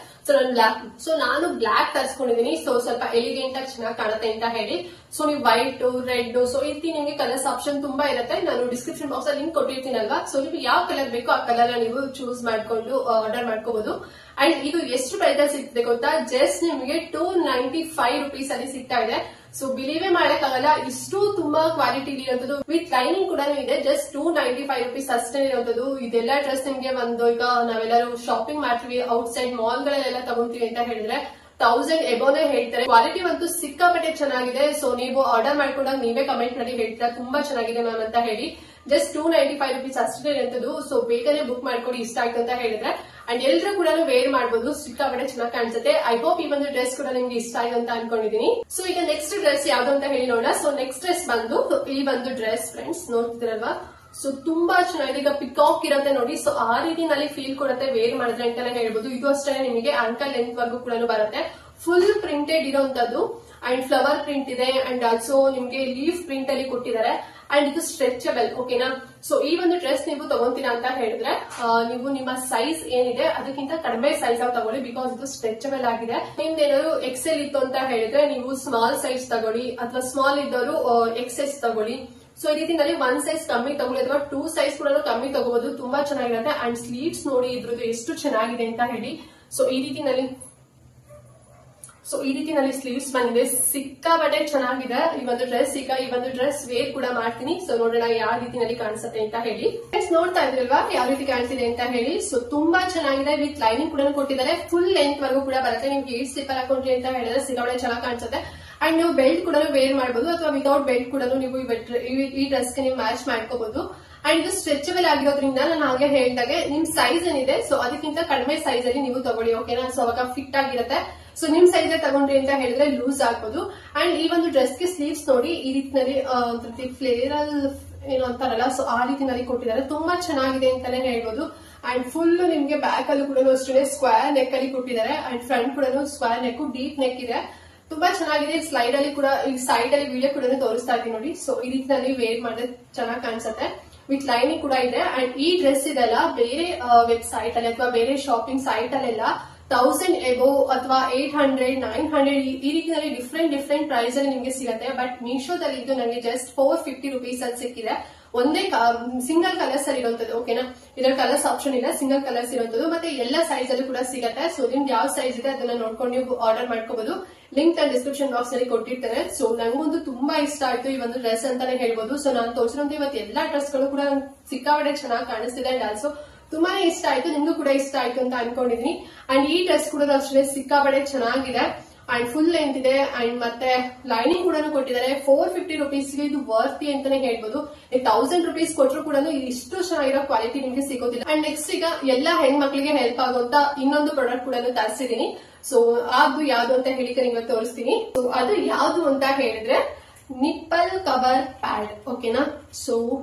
ಸೊ ನಾನು ಬ್ಲಾಕ್ ತರಿಸ್ಕೊಂಡಿದ್ದೀನಿ. ಸೊ ಸ್ವಲ್ಪ ಎಲಿಗೆಂಟ್ ಆಗಿ ಚೆನ್ನಾಗಿ ಕಾಣುತ್ತೆ ಅಂತ ಹೇಳಿ. ಸೊ ನೀವು ವೈಟ್, ರೆಡ್, ಸೊ ಈ ರೀತಿ ನಿಮಗೆ ಕಲರ್ಸ್ ಆಪ್ಷನ್ ತುಂಬಾ ಇರುತ್ತೆ. ನಾನು ಡಿಸ್ಕ್ರಿಪ್ಷನ್ ಬಾಕ್ಸ್ ಅಲ್ಲಿ ಲಿಂಕ್ ಕೊಟ್ಟಿರ್ತೀನಲ್ವಾ. ಸೊ ನೀವು ಯಾವ ಕಲರ್ ಬೇಕೋ ಆ ಕಲರ್ ನೀವು ಚೂಸ್ ಮಾಡ್ಕೊಂಡು ಆರ್ಡರ್ ಮಾಡ್ಕೋಬಹುದು. ಅಂಡ್ ಇದು ಎಷ್ಟು ಪ್ರೈಸ್ ಅಲ್ಲಿ ಸಿಗ್ತದೆ ಗೊತ್ತಾ, ಜಸ್ಟ್ ನಿಮಗೆ 295 ರುಪೀಸ್ ಅಲ್ಲಿ ಸಿಗ್ತಾ ಇದೆ. ಸೊ ಬಿಲೀವೇ ಮಾಡಕ್ಕಾಗಲ್ಲ, ಇಷ್ಟು ತುಂಬಾ ಕ್ವಾಲಿಟಿ ಇರುವಂತದ್ದು. ವಿತ್ ಲೈನಿಂಗ್ ಕೂಡ ಇದೆ. ಜಸ್ಟ್ 295 ರುಪೀಸ್ ಅಷ್ಟೇ ಇರುವಂತದ್ದು. ಇದೆಲ್ಲ ಡ್ರೆಸ್ ನಿಮ್ಗೆ ಒಂದು ಈಗ ನಾವೆಲ್ಲರೂ ಶಾಪಿಂಗ್ ಮಾಡ್ತೀವಿ ಔಟ್ ಸೈಡ್ ಮಾಲ್ ಗಳಲ್ಲೆಲ್ಲ ತಗೊಂತೀವಿ ಅಂತ ಹೇಳಿದ್ರೆ 1000 ಎಬೋನೇ ಹೇಳ್ತಾರೆ. ಕ್ವಾಲಿಟಿ ಅಂತೂ ಸಿಕ್ಕಾಪಟ್ಟೆ ಚೆನ್ನಾಗಿದೆ. ಸೊ ನೀವು ಆರ್ಡರ್ ಮಾಡ್ಕೊಂಡಾಗ ನೀವೇ ಕಮೆಂಟ್ ಮಾಡಿ ಹೇಳ್ತೀರಾ ತುಂಬಾ ಚೆನ್ನಾಗಿದೆ ಮ್ಯಾಮ್ ಅಂತ ಹೇಳಿ. ಜಸ್ಟ್ 295 ರುಪೀಸ್ ಅಷ್ಟೇ ಇರುವಂತದ್ದು. ಸೊ ಬೇಗನೆ ಬುಕ್ ಮಾಡ್ಕೊಡಿ ಇಷ್ಟ ಆಯ್ತು ಅಂತ ಹೇಳಿದ್ರೆ. ಅಂಡ್ ಎಲ್ರು ಕೂಡ ವೇರ್ ಮಾಡಬಹುದು, ಸಿಕ್ಕಾಪಟ್ಟೆ ಚೆನ್ನಾಗಿ ಕಾಣಿಸುತ್ತೆ. ಐ ಹೋಪ್ ಈ ಒಂದು ಡ್ರೆಸ್ ಕೂಡ ನಿಮ್ಗೆ ಇಷ್ಟ ಆಯ್ತು ಅಂತ ಅನ್ಕೊಂಡಿದೀನಿ. ಸೊ ಈಗ ನೆಕ್ಸ್ಟ್ ಡ್ರೆಸ್ ಯಾವ್ದು ಅಂತ ಹೇಳಿ ನೋಡೋಣ. ಸೊ ನೆಕ್ಸ್ಟ್ ಡ್ರೆಸ್ ಬಂದು ಈ ಒಂದು ಡ್ರೆಸ್ ಫ್ರೆಂಡ್ಸ್ ನೋಡ್ತಿದ್ರಲ್ವಾ. ಸೊ ತುಂಬಾ ಚೆನ್ನಾಗಿದೆ. ಈಗ ಪಿಕಾಕ್ ಇರುತ್ತೆ ನೋಡಿ. ಸೊ ಆ ರೀತಿನಲ್ಲಿ ಫೀಲ್ ಕೊಡುತ್ತೆ ವೇರ್ ಮಾಡಿದ್ರೆ ಅಂತಾನೆ ಹೇಳ್ಬೋದು. ಇದು ಅಷ್ಟೇ ನಿಮಗೆ ಆಂಕಲ್ ಲೆಂತ್ ವರ್ಗು ಕೂಡ ಬರುತ್ತೆ. ಫುಲ್ ಪ್ರಿಂಟೆಡ್ ಇರೋಂತದ್ದು. ಅಂಡ್ ಫ್ಲವರ್ ಪ್ರಿಂಟ್ ಇದೆ. ಅಂಡ್ ಆಲ್ಸೋ ನಿಮ್ಗೆ ಲೀಫ್ ಪ್ರಿಂಟ್ ಅಲ್ಲಿ ಕೊಟ್ಟಿದ್ದಾರೆ. ಅಂಡ್ ಇದು ಸ್ಟ್ರೆಚಬಲ್, ಓಕೆನಾ. ಸೊ ಈ ಒಂದು ಡ್ರೆಸ್ ನೀವು ತಗೊಂತೀರಾ ಅಂತ ಹೇಳಿದ್ರೆ ನೀವು ನಿಮ್ಮ ಸೈಜ್ ಏನಿದೆ ಅದಕ್ಕಿಂತ ಕಡಿಮೆ ಸೈಜ್ ಆಗಿ ತಗೊಳ್ಳಿ. ಬಿಕಾಸ್ ಇದು ಸ್ಟ್ರೆಚಬಲ್ ಆಗಿದೆ. ನಿಮ್ದೇನಾದ್ರು XL ಇತ್ತು ಅಂತ ಹೇಳಿದ್ರೆ ನೀವು ಸ್ಮಾಲ್ ಸೈಜ್ ತಗೊಳ್ಳಿ, ಅಥವಾ ಸ್ಮಾಲ್ ಇದ್ದವರು XS ತಗೊಳ್ಳಿ. ಸೊ ಈ ರೀತಿನಲ್ಲಿ 1 ಸೈಜ್ ಕಮ್ಮಿ ತಗೊಳ್ಳಿ ಅಥವಾ 2 ಸೈಜ್ ಕೂಡ ಕಮ್ಮಿ ತಗೋಬಹುದು. ತುಂಬಾ ಚೆನ್ನಾಗಿರುತ್ತೆ. ಅಂಡ್ ಸ್ಲೀವ್ಸ್ ನೋಡಿ ಇದ್ರದ್ದು ಎಷ್ಟು ಚೆನ್ನಾಗಿದೆ ಅಂತ ಹೇಳಿ. ಸೊ ಈ ರೀತಿನಲ್ಲಿ ಸ್ಲೀವ್ಸ್ ಬಂದಿದೆ. ಸಿಕ್ಕಾಪಟ್ಟೆ ಚೆನ್ನಾಗಿದೆ ಈ ಒಂದು ಡ್ರೆಸ್. ಈಗ ಈ ಒಂದು ಡ್ರೆಸ್ ವೇರ್ ಕೂಡ ಮಾಡ್ತೀನಿ. ಸೊ ನೋಡೋಣ ಯಾವ ರೀತಿನಲ್ಲಿ ಕಾಣಿಸುತ್ತೆ ಅಂತ ಹೇಳಿ. ನೋಡ್ತಾ ಇದ್ರಲ್ವಾ ಯಾವ ರೀತಿ ಕಾಣಿಸಿದೆ ಅಂತ ಹೇಳಿ. ಸೊ ತುಂಬಾ ಚೆನ್ನಾಗಿದೆ. ವಿತ್ ಲೈನಿಂಗ್ ಕೂಡ ಕೊಟ್ಟಿದ್ದಾರೆ. ಫುಲ್ ಲೆಂತ್ ವರ್ಗೂ ಕೂಡ ಬರುತ್ತೆ. ನಿಮ್ಗೆ 8 ಸ್ಲಿಪ್ಪರ್ ಹಾಕೊಂಡ್ರಿ ಅಂತ ಹೇಳಿದ್ರೆ ಸಿಕ್ಕಾಪಟ್ಟೆ ಚೆನ್ನಾಗಿ ಕಾಣಿಸುತ್ತೆ. ಅಂಡ್ ನೀವು ಬೆಲ್ಟ್ ಕೂಡ ವೇರ್ ಮಾಡಬಹುದು, ಅಥವಾ ವಿತೌಟ್ ಬೆಲ್ಟ್ ಕೂಡ ನೀವು ಈ ಡ್ರೆಸ್ ಗೆ ನೀವು ಮ್ಯಾಚ್ ಮಾಡ್ಕೋಬಹುದು. ಅಂಡ್ ಇದು ಸ್ಟ್ರೆಚಬಲ್ ಆಗಿರೋದ್ರಿಂದ ನಾನು ಹಾಗೆ ಹೇಳಿದಾಗೆ ನಿಮ್ ಸೈಜ್ ಏನಿದೆ ಸೊ ಅದಕ್ಕಿಂತ ಕಡಿಮೆ ಸೈಜ್ ಅಲ್ಲಿ ನೀವು ತಗೊಳ್ಳಿ, ಓಕೆನಾ. ಸೊ ಅವಾಗ ಫಿಟ್ ಆಗಿರುತ್ತೆ. ಸೊ ನಿಮ್ ಸೈಜ್ ತಗೊಂಡ್ರಿ ಅಂತ ಹೇಳಿದ್ರೆ ಲೂಸ್ ಆಗ್ಬೋದು. ಅಂಡ್ ಈ ಒಂದು ಡ್ರೆಸ್ ಗೆ ಸ್ಲೀವ್ಸ್ ನೋಡಿ ಈ ರೀತಿನಲ್ಲಿ ಫ್ಲೇರಲ್ ಏನು ಅಂತಾರಲ್ಲ, ಸೊ ಆ ರೀತಿನಲ್ಲಿ ಕೊಟ್ಟಿದ್ದಾರೆ. ತುಂಬಾ ಚೆನ್ನಾಗಿದೆ ಅಂತಾನೆ ಹೇಳ್ಬೋದು. ಅಂಡ್ ಫುಲ್ ನಿಮ್ಗೆ ಬ್ಯಾಕ್ ಅಲ್ಲೂ ಕೂಡ ಅಷ್ಟೇ ಸ್ಕ್ವೇರ್ ನೆಕ್ ಅಲ್ಲಿ ಕೊಟ್ಟಿದ್ದಾರೆ. ಅಂಡ್ ಫ್ರಂಟ್ ಕೂಡ ಸ್ಕ್ವೇರ್ ನೆಕ್, ಡೀಪ್ ನೆಕ್ ಇದೆ. ತುಂಬಾ ಚೆನ್ನಾಗಿದೆ. ಸ್ಲೈಡ್ ಅಲ್ಲಿ ಕೂಡ ಈ ಸೈಡ್ ಅಲ್ಲಿ ವಿಡಿಯೋ ಕೂಡ ತೋರಿಸ್ತಾ ಇದ್ದೀನಿ ನೋಡಿ. ಸೊ ಈ ರೀತಿನಲ್ಲಿ ವೇರ್ ಮಾಡಿದ್ರೆ ಚೆನ್ನಾಗಿ ಕಾಣಿಸುತ್ತೆ. ವಿತ್ ಲೈನಿಂಗ್ ಕೂಡ ಇದೆ. ಅಂಡ್ ಈ ಡ್ರೆಸ್ ಇದೆಲ್ಲ ಬೇರೆ ವೆಬ್ಸೈಟ್ ಅಲ್ಲಿ ಅಥವಾ ಬೇರೆ ಶಾಪಿಂಗ್ ಸೈಟ್ ಅಲ್ಲೆಲ್ಲ 1000 ಎಬೋ ಅಥವಾ 800, 900 ಈ ರೀತಿಯಲ್ಲಿ ಡಿಫ್ರೆಂಟ್ ಪ್ರೈಸ್ ಅಲ್ಲಿ ನಿಮಗೆ ಸಿಗುತ್ತೆ. ಬಟ್ ಮೀಶೋದಲ್ಲಿ ಇದು ನನಗೆ ಜಸ್ಟ್ 450 ರುಪೀಸ್ ಅಲ್ಲಿ ಸಿಕ್ಕಿದೆ. ಒಂದೇ ಸಿಂಗಲ್ ಕಲರ್ಸ್ ಅಲ್ಲಿ ಇರುವಂತದ್ದು. ಓಕೆನಾ, ಇದರ ಕಲರ್ಸ್ ಆಪ್ಷನ್ ಇಲ್ಲ, ಸಿಂಗಲ್ ಕಲರ್ಸ್ ಇರುವಂತದ್ದು. ಮತ್ತೆ ಎಲ್ಲ ಸೈಜ್ ಅಲ್ಲೂ ಕೂಡ ಸಿಗತ್ತೆ. ಸೊ ನಿಮ್ಗೆ ಯಾವ ಸೈಜ್ ಇದೆ ಅದನ್ನ ನೋಡ್ಕೊಂಡು ನೀವು ಆರ್ಡರ್ ಮಾಡ್ಕೋಬಹುದು. ಲಿಂಕ್ ನಾನು ಡಿಸ್ಕ್ರಿಪ್ಷನ್ ಬಾಕ್ಸ್ ನಲ್ಲಿ ಕೊಟ್ಟಿರ್ತೇನೆ. ಸೊ ನಂಗೊಂದು ತುಂಬಾ ಇಷ್ಟ ಆಯ್ತು ಈ ಒಂದು ಡ್ರೆಸ್ ಅಂತಾನೆ ಹೇಳ್ಬೋದು. ಸೊ ನಾನು ತೋರಿಸಿರುವಂತ ಇವತ್ತು ಎಲ್ಲಾ ಡ್ರೆಸ್ ಗಳು ಕೂಡ ಸಿಕ್ಕಾಪಟ್ಟೆ ಚೆನ್ನಾಗಿ ಕಾಣಿಸ್ತಿದೆ ಅಂಡ್ ಆಲ್ಸೋ ತುಂಬಾನೇ ಇಷ್ಟ ಆಯ್ತು. ನಿಮ್ಗೂ ಕೂಡ ಇಷ್ಟ ಆಯ್ತು ಅಂತ ಅನ್ಕೊಂಡಿದೀನಿ. ಅಂಡ್ ಈ ಡ್ರೆಸ್ ಕೂಡ ಅಷ್ಟೇ ಸಿಕ್ಕಾಪಟ್ಟೆ ಚೆನ್ನಾಗಿದೆ ಅಂಡ್ ಫುಲ್ ಲೆಂತ್ ಇದೆ ಅಂಡ್ ಮತ್ತೆ ಲೈನಿಂಗ್ ಕೂಡ ಕೊಟ್ಟಿದ್ದಾರೆ. 450 ರುಪೀಸ್ಗೆ ಇದು ವರ್ತಿ ಅಂತಾನೆ ಹೇಳ್ಬೋದು. 1000 ರುಪೀಸ್ ಕೊಟ್ಟರು ಕೂಡ ಇಷ್ಟು ಚೆನ್ನಾಗಿರೋ ಕ್ವಾಲಿಟಿ ನಿಮ್ಗೆ ಸಿಗೋದಿಲ್ಲ. ಅಂಡ್ ನೆಕ್ಸ್ಟ್ ಈಗ ಎಲ್ಲಾ ಹೆಣ್ಮಕ್ಳಿಗೆ ಹೆಲ್ಪ್ ಆಗುವಂತ ಇನ್ನೊಂದು ಪ್ರಾಡಕ್ಟ್ ಕೂಡ ತರಿಸಿದೀನಿ. ಸೊ ಅದು ಯಾವ್ದು ಅಂತ ಹೇಳಿ ನಿಮ್ಗೆ ತೋರಿಸ್ತೀನಿ. ಸೊ ಅದು ಯಾವ್ದು ಅಂತ ಹೇಳಿದ್ರೆ ನಿಪ್ಪಲ್ ಕವರ್ ಪ್ಯಾಡ್. ಓಕೆನಾ, ಸೊ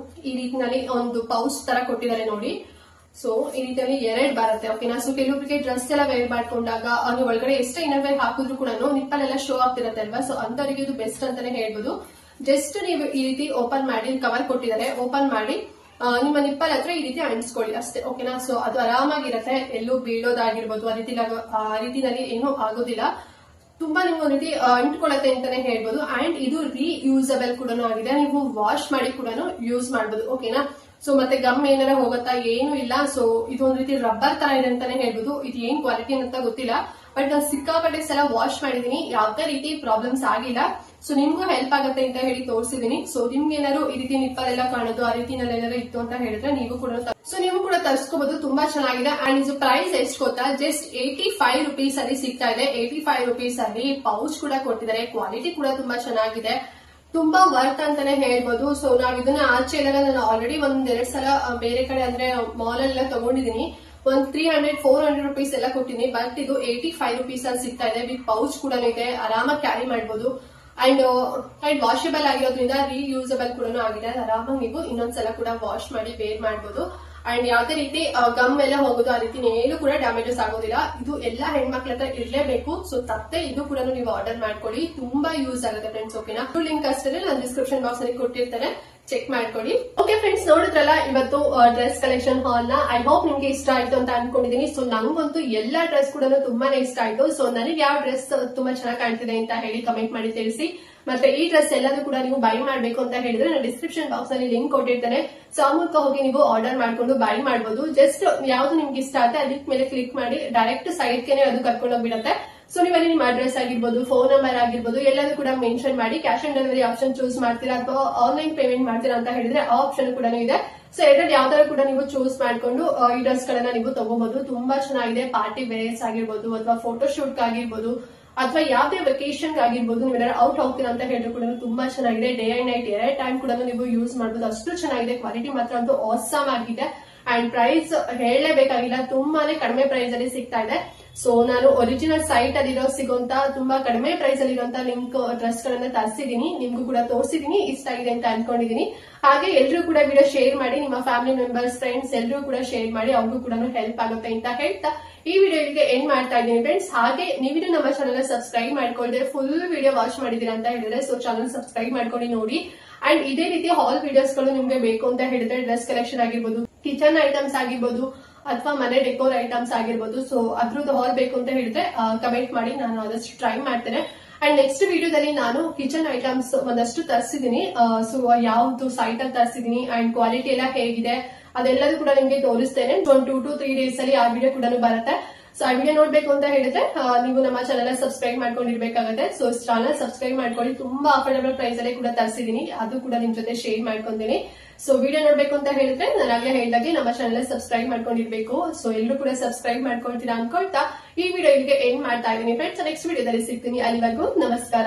ಈ ರೀತಿನಲ್ಲಿ ಒಂದು ಪೌಚ್ ತರ ಕೊಟ್ಟಿದ್ದಾರೆ ನೋಡಿ. ಸೊ ಈ ರೀತಿಯಲ್ಲಿ 2 ಬರುತ್ತೆ. ಓಕೆನಾ, ಸೊ ಕೆಲವೊಬ್ಬರಿಗೆ ಡ್ರೆಸ್ ಎಲ್ಲ ವೇರ್ ಮಾಡ್ಕೊಂಡಾಗ ನೀವು ಒಳಗಡೆ ಎಷ್ಟೇ ಇನ್ನರ್ ವೇರ್ ಹಾಕಿದ್ರು ಕೂಡ ನಿಪ್ಪಲ್ ಎಲ್ಲ ಶೋ ಆಗ್ತಿರತ್ತೆ ಅಲ್ವಾ. ಸೊ ಅಂತವರಿಗೆ ಇದು ಬೆಸ್ಟ್ ಅಂತಾನೆ ಹೇಳ್ಬೋದು. ಜಸ್ಟ್ ನೀವು ಈ ರೀತಿ ಓಪನ್ ಮಾಡಿ, ಕವರ್ ಕೊಟ್ಟಿದ್ದಾರೆ, ಓಪನ್ ಮಾಡಿ ನಿಮ್ಮ ನಿಪ್ಪಲ್ ಹತ್ರ ಈ ರೀತಿ ಅಂಟಿಸ್ಕೊಳ್ಳಿ ಅಷ್ಟೇ. ಓಕೆನಾ, ಸೊ ಅದು ಆರಾಮಾಗಿರತ್ತೆ, ಎಲ್ಲೂ ಬೀಳೋದಾಗಿರ್ಬೋದು ಆ ರೀತಿನಲ್ಲಿ ಏನೂ ಆಗೋದಿಲ್ಲ. ತುಂಬಾ ನೀವು ಒಂದು ರೀತಿ ಅಂಟ್ಕೊಳತ್ತೆ ಅಂತಾನೆ ಹೇಳ್ಬೋದು. ಅಂಡ್ ಇದು ರೀಯೂಸಬಲ್ ಕೂಡ ಆಗಿದೆ, ನೀವು ವಾಶ್ ಮಾಡಿ ಕೂಡ ಯೂಸ್ ಮಾಡಬಹುದು. ಓಕೆನಾ, ಸೊ ಮತ್ತೆ ಗಮ್ ಏನಾರ ಹೋಗುತ್ತಾ ಏನು ಇಲ್ಲ. ಸೊ ಇದು ಒಂದು ರೀತಿ ರಬ್ಬರ್ ತರ ಇದೆ ಅಂತಾನೆ ಹೇಳ್ಬೋದು. ಇದು ಏನ್ ಕ್ವಾಲಿಟಿ ಅಂತ ಗೊತ್ತಿಲ್ಲ, ಬಟ್ ನಾನು ಸಿಕ್ಕಾಪಟ್ಟೆ ಸಲ ವಾಶ್ ಮಾಡಿದೀನಿ, ಯಾವ್ದೇ ರೀತಿ ಪ್ರಾಬ್ಲಮ್ಸ್ ಆಗಿಲ್ಲ. ಸೊ ನಿಮ್ಗೂ ಹೆಲ್ಪ್ ಆಗುತ್ತೆ ಅಂತ ಹೇಳಿ ತೋರಿಸಿದೀನಿ. ಸೊ ನಿಮ್ಗೆ ಏನಾದ್ರು ಈ ರೀತಿ ನಿಪ್ಪಲ್ ಎಲ್ಲ ಕಾಣೋದು ಆ ರೀತಿನಲ್ಲಿ ಏನಾರು ಇತ್ತು ಅಂತ ಹೇಳಿದ್ರೆ ನೀವು ಕೂಡ ತರಿಸ್ಕೋಬಹುದು. ತುಂಬಾ ಚೆನ್ನಾಗಿದೆ. ಅಂಡ್ ಇದು ಪ್ರೈಸ್ ಎಷ್ಟು ಗೊತ್ತಾ, ಜಸ್ಟ್ 85 ರುಪೀಸ್ ಅಲ್ಲಿ ಸಿಗ್ತಾ ಇದೆ. 85 ರುಪೀಸ್ ಅಲ್ಲಿ ಪೌಚ್ ಕೂಡ ಕೊಟ್ಟಿದ್ದಾರೆ. ಕ್ವಾಲಿಟಿ ಕೂಡ ತುಂಬಾ ಚೆನ್ನಾಗಿದೆ, ತುಂಬಾ ವರ್ತ್ ಅಂತಾನೆ ಹೇಳ್ಬೋದು. ಸೊ ನಾವ್ ಇದನ್ನ ಆಚೆ ಎಲ್ಲ ನಾನು ಆಲ್ರೆಡಿ 1-2 ಸಲ ಬೇರೆ ಕಡೆ ಅಂದ್ರೆ ಮಾಲ್ ಎಲ್ಲ ತಗೊಂಡಿದೀನಿ. ಒಂದು 300-400 ರುಪೀಸ್ ಎಲ್ಲ ಕೊಟ್ಟಿನಿ. ಬಟ್ ಇದು 85 ರುಪೀಸ್ ಅಲ್ಲಿ ಸಿಗ್ತಾ ಇದೆ. ವಿತ್ ಪೌಚ್ ಕೂಡ ಇದೆ, ಆರಾಮಾಗಿ ಕ್ಯಾರಿ ಮಾಡಬಹುದು. ಅಂಡ್ ವಾಷಬಲ್ ಆಗಿರೋದ್ರಿಂದ ರೀಯೂಸಬಲ್ ಕೂಡ ಆಗಿದೆ. ಆರಾಮಾಗಿ ನೀವು ಇನ್ನೊಂದ್ಸಲ ಕೂಡ ವಾಶ್ ಮಾಡಿ ವೇರ್ ಮಾಡಬಹುದು. ಅಂಡ್ ಯಾವ್ದೇ ರೀತಿ ಗಮ್ ಎಲ್ಲ ಹೋಗೋದು ಆ ರೀತಿ ಏನು ಕೂಡ ಡ್ಯಾಮೇಜಸ್ ಆಗೋದಿಲ್ಲ. ಇದು ಎಲ್ಲಾ ಹೆಣ್ಮಕ್ಳ ಹತ್ರ ಇರ್ಲೇಬೇಕು. ಸೊ ತಪ್ಪದೆ ಇದು ಕೂಡ ನೀವು ಆರ್ಡರ್ ಮಾಡ್ಕೊಳ್ಳಿ, ತುಂಬಾ ಯೂಸ್ ಆಗುತ್ತೆ ಫ್ರೆಂಡ್ಸ್. ಓಕೆನಾ, ಲಿಂಕ್ ಅಷ್ಟೇ ನಾನು ಡಿಸ್ಕ್ರಿಪ್ಷನ್ ಬಾಕ್ಸ್ ಅಲ್ಲಿ ಕೊಟ್ಟಿರ್ತಾರೆ, ಚೆಕ್ ಮಾಡ್ಕೊಳ್ಳಿ. ಓಕೆ ಫ್ರೆಂಡ್ಸ್, ನೋಡಿದ್ರಲ್ಲ ಇವತ್ತು ಡ್ರೆಸ್ ಕಲೆಕ್ಷನ್ ಹಾಲ್ ನ. ಐ ಹೋಪ್ ನಿಮ್ಗೆ ಇಷ್ಟ ಆಯ್ತು ಅಂತ ಅನ್ಕೊಂಡಿದೀನಿ. ಸೊ ನಂಗಂತೂ ಎಲ್ಲಾ ಡ್ರೆಸ್ ಕೂಡ ತುಂಬಾನೇ ಇಷ್ಟ ಆಯ್ತು. ಸೊ ನನಗೆ ಯಾವ ಡ್ರೆಸ್ ತುಂಬಾ ಚೆನ್ನಾಗಿ ಕಾಣ್ತಿದೆ ಅಂತ ಹೇಳಿ ಕಮೆಂಟ್ ಮಾಡಿ ತಿಳಿಸಿ. ಮತ್ತೆ ಈ ಡ್ರೆಸ್ ಎಲ್ಲಾದ್ರೂ ಕೂಡ ನೀವು ಬೈ ಮಾಡ್ಬೇಕು ಅಂತ ಹೇಳಿದ್ರೆ ನಾನು ಡಿಸ್ಕ್ರಿಪ್ಷನ್ ಬಾಕ್ಸ್ ಅಲ್ಲಿ ಲಿಂಕ್ ಕೊಟ್ಟಿರ್ತೇನೆ. ಸೊ ಆ ಮೂಲಕ ಹೋಗಿ ನೀವು ಆರ್ಡರ್ ಮಾಡ್ಕೊಂಡು ಬೈ ಮಾಡಬಹುದು. ಜಸ್ಟ್ ಯಾವ್ದು ನಿಮ್ಗೆ ಇಷ್ಟ ಆಗುತ್ತೆ ಅದಕ್ಕೆ ಮೇಲೆ ಕ್ಲಿಕ್ ಮಾಡಿ ಡೈರೆಕ್ಟ್ ಸೈಡ್ಗೆ ಅದು ಕರ್ಕೊಂಡು ಹೋಗ್ಬಿಡುತ್ತೆ. ಸೊ ನೀವು ಅಲ್ಲಿ ನಿಮ್ಮ ಅಡ್ರೆಸ್ ಆಗಿರ್ಬೋದು, ಫೋನ್ ನಂಬರ್ ಆಗಿರ್ಬೋದು ಎಲ್ಲದೂ ಕೂಡ ಮೆನ್ಷನ್ ಮಾಡಿ cash on delivery option choose ಮಾಡ್ತೀರಾ ಅಥವಾ ಆನ್ಲೈನ್ ಪೇಮೆಂಟ್ ಮಾಡ್ತೀರಾ ಅಂತ ಹೇಳಿದ್ರೆ ಆ ಆಪ್ಷನ್ ಕೂಡ ಇದೆ. ಸೊ ಎರಡರಲ್ಲಿ ಯಾವ್ದಾದ್ರು ಕೂಡ ನೀವು ಚೂಸ್ ಮಾಡ್ಕೊಂಡು ಈ ಡ್ರೆಸ್ ಗಳನ್ನ ನೀವು ತಗೋಬಹುದು. ತುಂಬಾ ಚೆನ್ನಾಗಿದೆ. ಪಾರ್ಟಿ ವೇರ್ಸ್ ಆಗಿರ್ಬೋದು ಅಥವಾ ಫೋಟೋ ಶೂಟ್ ಆಗಿರ್ಬೋದು ಅಥವಾ ಯಾವ್ದೇ ವೆಕೇಶನ್ ಆಗಿರ್ಬೋದು, ನೀವು ಔಟ್ ಹೋಗ್ತೀರಾ ಅಂತ ಹೇಳಿದ್ರು ಕೂಡ ತುಂಬಾ ಚೆನ್ನಾಗಿದೆ. ಡೇ ಅಂಡ್ ನೈಟ್ 2 ಟೈಮ್ ಕೂಡ ನೀವು ಯೂಸ್ ಮಾಡಬಹುದು, ಅಷ್ಟು ಚೆನ್ನಾಗಿದೆ. ಕ್ವಾಲಿಟಿ ಮಾತ್ರ ಅಂತೂ ಆಸಮ್ ಆಗಿದೆ. ಅಂಡ್ ಪ್ರೈಸ್ ಹೇಳಲೇಬೇಕಾಗಿಲ್ಲ, ತುಂಬಾನೇ ಕಡಿಮೆ ಪ್ರೈಸ್ ಅಲ್ಲಿ ಸಿಗ್ತಾ ಇದೆ. ಸೊ ನಾನು ಒರಿಜಿನಲ್ ಸೈಟ್ ಅಲ್ಲಿ ಸಿಗುವಂತ ತುಂಬಾ ಕಡಿಮೆ ಪ್ರೈಸ್ ಅಲ್ಲಿ ಇರುವಂತ ಲಿಂಕ್ ಡ್ರೆಸ್ ಗಳನ್ನ ತರಿಸಿದೀನಿ, ನಿಮ್ಗೂ ಕೂಡ ತೋರಿಸಿದೀನಿ, ಇಷ್ಟ ಆಗಿದೆ ಅಂತ ಅನ್ಕೊಂಡಿದೀನಿ. ಹಾಗೆ ಎಲ್ರೂ ಕೂಡ ವಿಡಿಯೋ ಶೇರ್ ಮಾಡಿ, ನಿಮ್ಮ ಫ್ಯಾಮಿಲಿ ಮೆಂಬರ್ಸ್, ಫ್ರೆಂಡ್ಸ್ ಎಲ್ಲರೂ ಕೂಡ ಶೇರ್ ಮಾಡಿ, ಅವ್ರಿಗೂ ಕೂಡ ಹೆಲ್ಪ್ ಆಗುತ್ತೆ ಅಂತ ಹೇಳ್ತಾ ಈ ವಿಡಿಯೋಗೆ ಎಂಡ್ ಮಾಡ್ತಾ ಇದ್ದೀನಿ ಫ್ರೆಂಡ್ಸ್. ಹಾಗೆ ನೀವಿನ್ನೂ ನಮ್ಮ ಚಾನಲ್ ಸಬ್ಸ್ಕ್ರೈಬ್ ಮಾಡ್ಕೊಳ್ಳದೆ ಫುಲ್ ವಿಡಿಯೋ ವಾಚ್ ಮಾಡಿದೀರಾ ಅಂತ ಹೇಳಿದ್ರೆ ಸೊ ಚಾನಲ್ ಸಬ್ಸ್ಕ್ರೈಬ್ ಮಾಡ್ಕೊಂಡು ನೋಡಿ. ಅಂಡ್ ಇದೇ ರೀತಿ ಹಾಲ್ ವಿಡಿಯೋಸ್ ಗಳು ನಿಮ್ಗೆ ಬೇಕು ಅಂತ ಹೇಳಿದ್ರೆ ಡ್ರೆಸ್ ಕಲೆಕ್ಷನ್ ಆಗಿರ್ಬೋದು, ಕಿಚನ್ ಐಟಮ್ಸ್ ಆಗಿರ್ಬೋದು ಅಥವಾ ಮನೆ ಡೆಕೋರ್ ಐಟಮ್ಸ್ ಆಗಿರ್ಬೋದು, ಸೊ ಅದ್ರದ್ದು ಹಾಲ್ ಬೇಕು ಅಂತ ಹೇಳಿದ್ರೆ ಕಮೆಂಟ್ ಮಾಡಿ, ನಾನು ಆದಷ್ಟು ಟ್ರೈ ಮಾಡ್ತೇನೆ. ಅಂಡ್ ನೆಕ್ಸ್ಟ್ ವಿಡಿಯೋದಲ್ಲಿ ನಾನು ಕಿಚನ್ ಐಟಮ್ಸ್ ಒಂದಷ್ಟು ತರಿಸಿದೀನಿ. ಸೊ ಯಾವ್ದು ಸೈಟ್ ಅಲ್ಲಿ ತರಿಸಿದೀನಿ ಅಂಡ್ ಕ್ವಾಲಿಟಿ ಎಲ್ಲ ಹೇಗಿದೆ ಅದೆಲ್ಲದೂ ಕೂಡ ನಿಮ್ಗೆ ತೋರಿಸ್ತೇನೆ. ಒಂದು 2 to 3 ಡೇಸ್ ಅಲ್ಲಿ ಆ ವಿಡಿಯೋ ಕೂಡ ಬರುತ್ತೆ. ಸೊ ಆ ವಿಡಿಯೋ ನೋಡ್ಬೇಕು ಅಂತ ಹೇಳಿದ್ರೆ ನೀವು ನಮ್ಮ ಚಾನಲ್ ಸಬ್ಸ್ಕ್ರೈಬ್ ಮಾಡ್ಕೊಂಡಿರ್ಬೇಕಾಗುತ್ತೆ. ಸೊ ಚಾನಲ್ ಸಬ್ಸ್ಕ್ರೈಬ್ ಮಾಡ್ಕೊಳ್ಳಿ. ತುಂಬಾ ಅಫೋರ್ಡಬಲ್ ಪ್ರೈಸ್ ಅಲ್ಲಿ ಕೂಡ ತರಿಸಿದೀನಿ, ಅದು ಕೂಡ ನಿಮ್ ಜೊತೆ ಶೇರ್ ಮಾಡ್ಕೊಂತೀನಿ. ಸೊ ವಿಡಿಯೋ ನೋಡ್ಬೇಕು ಅಂತ ಹೇಳಿದ್ರೆ ನಾನು ಆಗ್ಲೇ ಹೇಳಿದಾಗೆ ನಮ್ಮ ಚಾನಲ್ ಸಬ್ಸ್ಕ್ರೈಬ್ ಮಾಡ್ಕೊಂಡಿರ್ಬೇಕು. ಸೊ ಎಲ್ಲರೂ ಕೂಡ ಸಬ್ಸ್ಕ್ರೈಬ್ ಮಾಡ್ಕೊಳ್ತೀರಾ ಅನ್ಕೊಳ್ತಾ ಈ ವಿಡಿಯೋ ಇಲ್ಲಿಗೆ ಎಂಡ್ ಮಾಡ್ತಾ ಇದ್ದೀನಿ ಫ್ರೆಂಡ್ಸ್. ನೆಕ್ಸ್ಟ್ ವಿಡಿಯೋದಲ್ಲಿ ಸಿಗ್ತೀನಿ. ಅಲ್ಲಿವರೆಗೂ ನಮಸ್ಕಾರ.